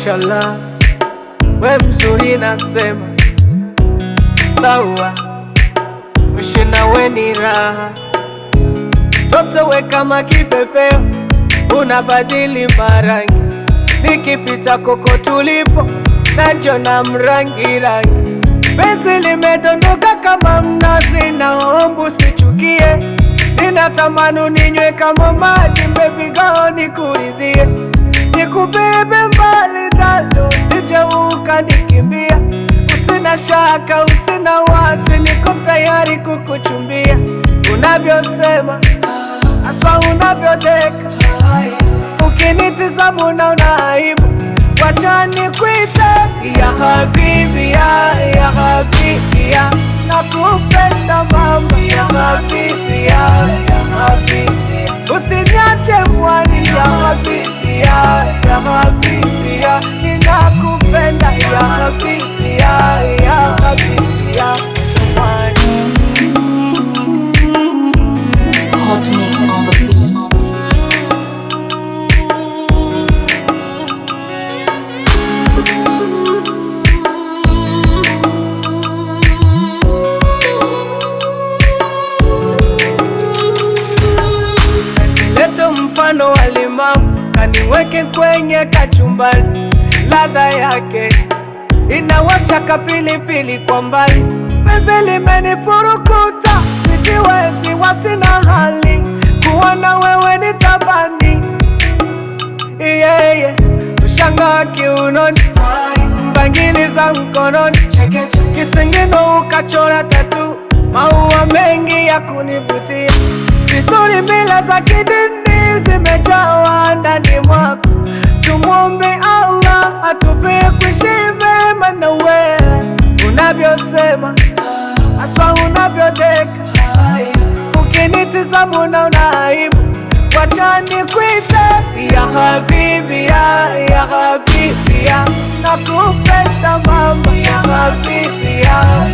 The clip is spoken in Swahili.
mashallah, we mzuri nasema sawa, uishi nawe ni raha. Toto we kama kipepeo, unabadili marangi, nikipita koko tulipo najona mrangi rangi. Penzi limedondoka kama mnazi, naomba usichukie. Ninatamani ninywe kama maji, baby girl nikuridhie. Nikubebe mbali dalo, usije ukanikimbia. Usina shaka, usina wasi, niko tayari kukuchumbia. Unavyosema, aswa unavyodeka, ukinitizama unaona aibu. Wacha nikuite ya habibi ya habibi ya, nakupenda mama ya habibi ya habibi ya. Usiniache mwani ya habibi ya habibi ya, ninakupenda ya habibi ya habibi ya mwani. Hot mix on the beat. Leto mfano wa limau, kaniweke kwenye kachumbari. Ladha yake inawasha kapilipili kwa mbali. Penzi limenifurukuta, sijiwezi wasina hali. Kuona wewe ni tabani, yeah. Ushanga wa kiunoni, bangili za mkononi, kisingino ukachora tatu, maua mengi ya kunivutia. Desturi mila za kidini zimejawa ndani mwako. Tumwombe Allah atupe kuishi vema na wewe. Unavyosema, aswa unavyodeka, ukinitizama unaona aibu. Wacha nikuite ya habibi ya habibi ya, nakupenda mama ya habibi ya